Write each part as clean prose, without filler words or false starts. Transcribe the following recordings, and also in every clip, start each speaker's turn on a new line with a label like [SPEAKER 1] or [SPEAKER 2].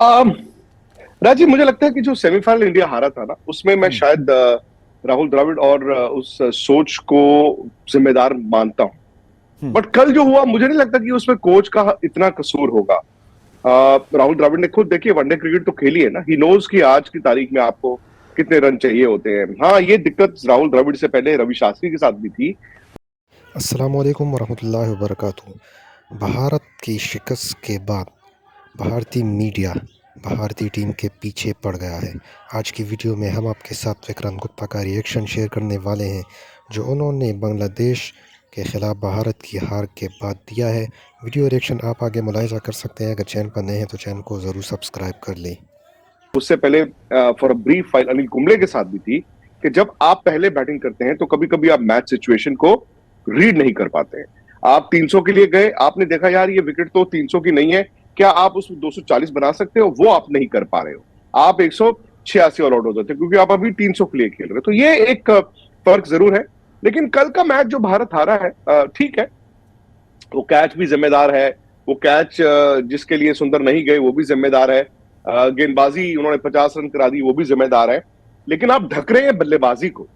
[SPEAKER 1] अम, राजीव, मुझे लगता है कि जो सेमीफाइनल इंडिया हारा था ना, उसमें मैं
[SPEAKER 2] हम्म।
[SPEAKER 1] शायद राहुल द्रविड़ और उस सोच को जिम्मेदार मानता हूं।
[SPEAKER 2] हम्म।
[SPEAKER 1] बट कल जो हुआ, मुझे नहीं लगता कि उसमें कोच का इतना कसूर होगा। राहुल द्रविड़ ने खुद देखिए वनडे क्रिकेट तो खेली है ना, ही नोज कि आज की तारीख में आपको कितने रन चाहिए होते हैं। हाँ, ये दिक्कत राहुल द्रविड़ से पहले रवि शास्त्री के साथ भी थी।
[SPEAKER 3] अस्सलामुअलैकुम वरहमतुल्लाहि वबरकातुहू। भारत की शिकस्त के बाद भारतीय मीडिया भारतीय टीम के पीछे पड़ गया है। आज की वीडियो में हम आपके साथ विक्रांत गुप्ता का रिएक्शन शेयर करने वाले हैं, जो उन्होंने बांग्लादेश के ख़िलाफ़ भारत की हार के बाद दिया है। वीडियो रिएक्शन आप आगे मुलाहिजा कर सकते हैं। अगर चैनल पर नए हैं तो चैनल को ज़रूर सब्सक्राइब कर लें।
[SPEAKER 1] उससे पहले for a brief file Anil Kumble के साथ भी थी कि जब आप पहले बैटिंग करते हैं तो कभी कभी आप मैच सिचुएशन को रीड नहीं कर पाते हैं। आप 300 के लिए गए, आपने देखा यार ये विकेट तो 300 की नहीं है, क्या आप उसमें 240 बना सकते हो? वो आप नहीं कर पा रहे हो, आप 186 ऑल आउट हो जाते हैं क्योंकि आप अभी 300 के लिए खेल रहे हो। तो ये एक फर्क जरूर है। लेकिन कल का मैच जो भारत हारा है, ठीक है, वो कैच भी जिम्मेदार है। वो कैच जिसके लिए सुंदर नहीं गए वो भी जिम्मेदार है। गेंदबाजी उन्होंने 50 रन करा दी, वो भी जिम्मेदार है। लेकिन आप ढक रहे हैं बल्लेबाजी को,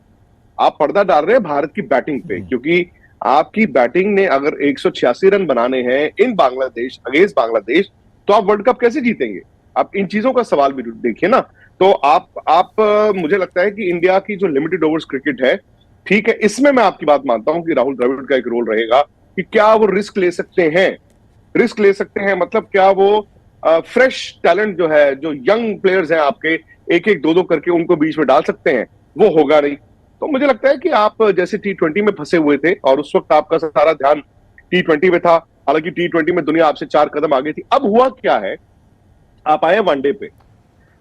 [SPEAKER 1] आप पर्दा डाल रहे हैं भारत की बैटिंग पे, क्योंकि आपकी बैटिंग ने अगर 186 रन बनाने हैं इन बांग्लादेश, अगेंस्ट बांग्लादेश, तो आप वर्ल्ड कप कैसे जीतेंगे? आप इन चीजों का सवाल भी देखिए ना। तो आप मुझे लगता है कि इंडिया की जो लिमिटेड ओवर्स क्रिकेट है, ठीक है, इसमें मैं आपकी बात मानता हूं कि राहुल द्रविड़ का एक रोल रहेगा कि क्या वो रिस्क ले सकते हैं। रिस्क ले सकते हैं मतलब क्या वो फ्रेश टैलेंट जो है, जो यंग प्लेयर्स हैं आपके, एक एक दो दो करके उनको बीच में डाल सकते हैं? वो होगा नहीं। तो मुझे लगता है कि आप जैसे T20 में फंसे हुए थे और उस वक्त आपका सारा ध्यान T20 में था, हालांकि T20 में दुनिया आपसे 4 कदम आगे थी। अब हुआ क्या है, आप आए वनडे पे।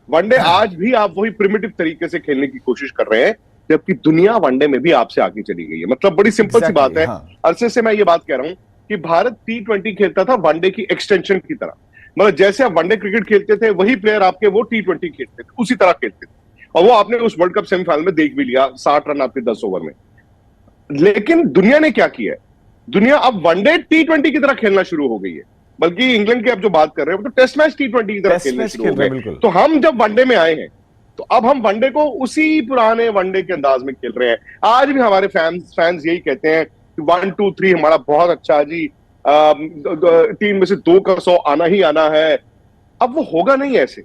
[SPEAKER 1] वनडे आज भी आप वही प्रिमिटिव तरीके से खेलने की कोशिश कर रहे हैं, जबकि दुनिया वनडे में भी आपसे आगे चली गई है। मतलब बड़ी सिंपल सी
[SPEAKER 2] एग्जैक्टली
[SPEAKER 1] बात है।
[SPEAKER 2] हाँ।
[SPEAKER 1] अरसे से मैं ये बात कह रहा हूं कि भारत T20 खेलता था वनडे की एक्सटेंशन की तरह। मतलब जैसे आप वनडे क्रिकेट खेलते थे, वही प्लेयर आपके वो T20 खेलते थे, उसी तरह खेलते थे। और वो आपने उस वर्ल्ड कप सेमीफाइनल में देख भी लिया, 60 रन आपके 10 ओवर में। लेकिन दुनिया ने क्या किया है, दुनिया अब वनडे T20 की तरह खेलना शुरू हो गई है। बल्कि इंग्लैंड की आप जो बात कर रहे हो तो टेस्ट मैच T20 की तरह
[SPEAKER 2] टेस्ट
[SPEAKER 1] खेलने
[SPEAKER 2] मैच
[SPEAKER 1] शुरू
[SPEAKER 2] खेल
[SPEAKER 1] हो
[SPEAKER 2] रहे
[SPEAKER 1] गए।
[SPEAKER 2] हैं बिल्कुल।
[SPEAKER 1] तो हम जब वनडे में आए हैं, तो अब हम वनडे को उसी पुराने वनडे के अंदाज में खेल रहे हैं। आज भी हमारे फैंस फैंस यही कहते हैं कि 1 2 3 हमारा बहुत अच्छा है जी, 3 में से 2 का 100 आना ही आना है। अब वो होगा नहीं ऐसे,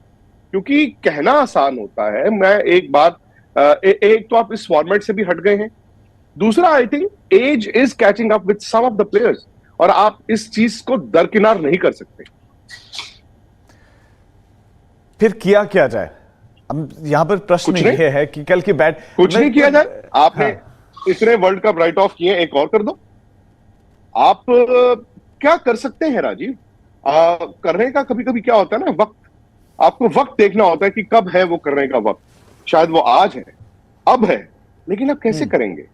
[SPEAKER 1] क्योंकि कहना आसान होता है। मैं एक बात, एक तो आप इस फॉर्मेट से भी हट गए हैं। दूसरा, I think age is catching up with some of the players, और आप इस चीज को दरकिनार नहीं कर सकते।
[SPEAKER 2] फिर किया क्या जाए? अब यहां पर प्रश्न
[SPEAKER 1] कुछ नहीं,
[SPEAKER 2] ये है कि कल की बैट
[SPEAKER 1] कुछ
[SPEAKER 2] मैं
[SPEAKER 1] नहीं किया जाए। आपने
[SPEAKER 2] हाँ।
[SPEAKER 1] इतने वर्ल्ड कप राइट ऑफ किए, एक और कर दो। आप क्या कर सकते हैं राजीव? करने का कभी कभी क्या होता है ना, वक्त, आपको वक्त देखना होता है कि कब है वो करने का वक्त। शायद वो आज है, अब है, लेकिन आप कैसे करेंगे?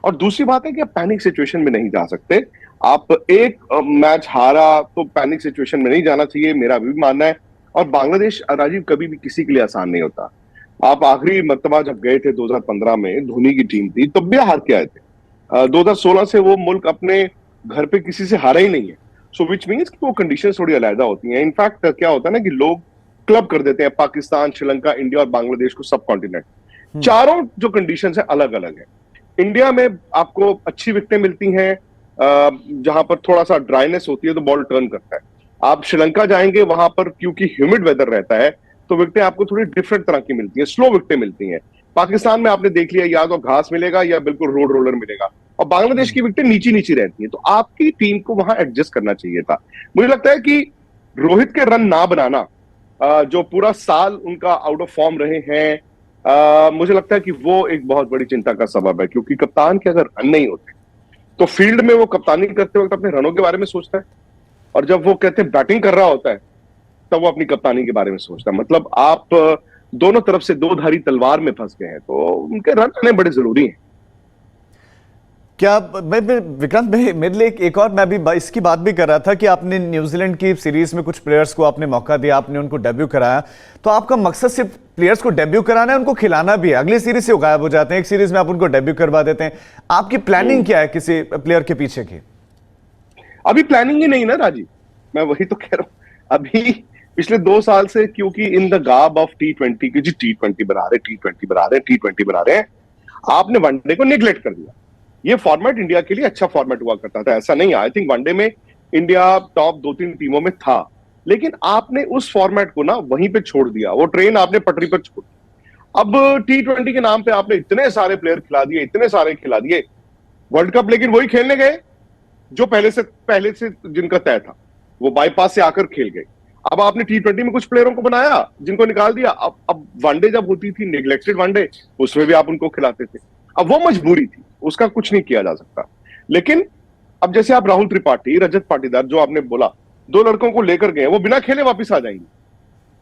[SPEAKER 1] और दूसरी बात है कि आप पैनिक सिचुएशन में नहीं जा सकते। आप एक मैच हारा तो पैनिक सिचुएशन में नहीं जाना चाहिए, मेरा भी मानना है। और बांग्लादेश, राजीव, कभी भी किसी के लिए आसान नहीं होता। आप आखिरी मर्तबा जब गए थे 2015 में, धोनी की टीम थी, तब भी हार के आए थे। 2016 से वो मुल्क अपने घर पे किसी से हारा ही नहीं है। सो विच मीन्स कि वो कंडीशन थोड़ी अलग होती हैं। इनफैक्ट क्या होता है ना कि लोग क्लब कर देते हैं पाकिस्तान, श्रीलंका, इंडिया और बांग्लादेश को, सब कॉन्टिनेंट। चारों जो कंडीशन है अलग अलग है। इंडिया में आपको अच्छी विकेटें मिलती हैं, जहां पर थोड़ा सा ड्राइनेस होती है तो बॉल टर्न करता है। आप श्रीलंका जाएंगे, वहां पर क्योंकि ह्यूमिड वेदर रहता है, तो विकेटें आपको थोड़ी डिफरेंट तरह की मिलती है, स्लो विकेटें मिलती हैं। पाकिस्तान में आपने देख लिया, या तो घास मिलेगा या बिल्कुल रोड रोलर मिलेगा। और बांग्लादेश की विकेटें नीची नीची रहती है। तो आपकी टीम को वहां एडजस्ट करना चाहिए था। मुझे लगता है कि रोहित के रन ना बनाना, जो पूरा साल उनका आउट ऑफ फॉर्म रहे हैं, मुझे लगता है कि वो एक बहुत बड़ी चिंता का सबब है। क्योंकि कप्तान के अगर रन नहीं होते तो फील्ड में वो कप्तानी करते वक्त अपने रनों के बारे में सोचता है, और जब वो कहते हैं बैटिंग कर रहा होता है, तब वो अपनी कप्तानी के बारे में सोचता है। मतलब आप दोनों तरफ से दो धारी तलवार में फंस गए हैं, तो उनके रन आने बड़े जरूरी हैं।
[SPEAKER 2] क्या मैं विक्रांत भाई, मेरे लिए एक और, मैं भी इसकी बात भी कर रहा था कि आपने न्यूजीलैंड की सीरीज में कुछ प्लेयर्स को आपने मौका दिया, आपने उनको डेब्यू कराया, तो आपका मकसद सिर्फ प्लेयर्स को डेब्यू कराना है, उनको खिलाना भी है? अगली सीरीज से वो गायब हो जाते हैं, एक सीरीज में आप उनको डेब्यू करवा देते हैं। आपकी प्लानिंग क्या है किसी प्लेयर के पीछे की?
[SPEAKER 1] अभी प्लानिंग ही नहीं ना राजीव, मैं वही तो कह रहा हूं। अभी पिछले 2 साल से, क्योंकि इन द गाब ऑफ T20 की, जी T20 बना रहे, T20 बना रहे, T20 बना रहे हैं, आपने वनडे को निगलेक्ट कर दिया। ये फॉर्मेट इंडिया के लिए अच्छा फॉर्मेट हुआ करता था, ऐसा नहीं है। आई थिंक वनडे में इंडिया टॉप 2-3 टीमों में था, लेकिन आपने उस फॉर्मेट को ना वहीं पे छोड़ दिया, वो ट्रेन आपने पटरी पर छोड़ दी। अब T20 के नाम पे आपने इतने सारे प्लेयर खिला दिए, इतने सारे खिला दिए वर्ल्ड कप, लेकिन वही खेलने गए जो पहले से जिनका तय था, वो बाईपास से आकर खेल गए। अब आपने T20 में कुछ प्लेयरों को बनाया जिनको निकाल दिया। अब वनडे जब होती थी, नेग्लेक्टेड वनडे, उसमें भी आप उनको खिलाते थे। अब वो मजबूरी थी, उसका कुछ नहीं किया जा सकता। लेकिन अब जैसे आप राहुल त्रिपाठी, रजत पाटीदार, जो आपने बोला, 2 लड़कों को लेकर गए, वो बिना खेले वापस आ जाएंगे।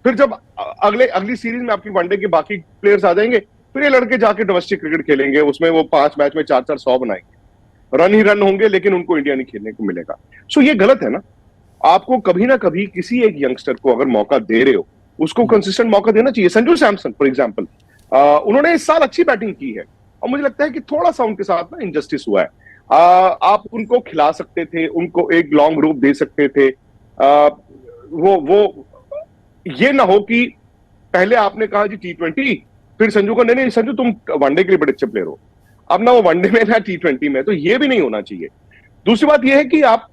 [SPEAKER 1] फिर जब अगली सीरीज में आपकी वनडे के बाकी प्लेयर्स आ जाएंगे, फिर ये लड़के जाके डोमेस्टिक क्रिकेट खेलेंगे, उसमें वो 5 मैच में 4-4 100 बनाएंगे, रन ही रन होंगे, लेकिन उनको इंडिया नहीं खेलने को मिलेगा। सो ये गलत है ना। आपको कभी ना कभी किसी एक यंगस्टर को अगर मौका दे रहे हो, उसको कंसिस्टेंट मौका देना चाहिए। संजू सैमसन फॉर एग्जांपल, उन्होंने इस साल अच्छी बैटिंग की है, और मुझे लगता है कि थोड़ा सा उनके साथ ना इनजस्टिस हुआ है। आप उनको खिला सकते थे, उनको एक लॉन्ग रूप दे सकते थे। वो ये ना हो कि पहले आपने कहा जी T20, फिर संजू को, नहीं संजू तुम वनडे के लिए बड़े अच्छे प्लेयर हो, अब ना वो वनडे में ना T20 में, तो ये भी नहीं होना चाहिए। दूसरी बात ये है कि आप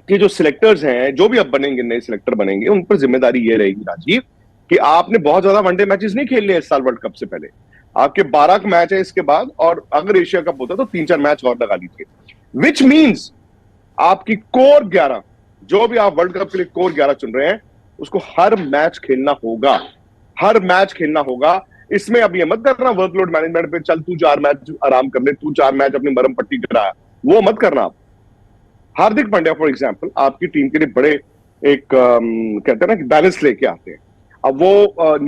[SPEAKER 1] के जो सिलेक्टर्स हैं, जो भी अब बनेंगे, नए सिलेक्टर बनेंगे, उन पर जिम्मेदारी ये रहेगी राजीव कि आपने बहुत ज्यादा वनडे मैचेस नहीं खेलने इस साल वर्ल्ड कप से पहले। आपके 12 मैच है इसके बाद, और अगर एशिया कप होता तो 3-4 मैच और लगा लीजिए, विच मीन्स आपकी कोर 11, जो भी आप वर्ल्ड कप के लिए कोर 11 चुन रहे हैं, उसको हर मैच खेलना होगा, हर मैच खेलना होगा। इसमें अब ये मत करना वर्कलोड मैनेजमेंट पे, चल तू 4 मैच आराम कर ले, तू 4 मैच अपनी मरम पट्टी कराया, वो मत करना आप। हार्दिक पांड्या फॉर एग्जांपल आपकी टीम के लिए बड़े एक कहते हैं ना कि बैलेंस लेके आते हैं। अब वो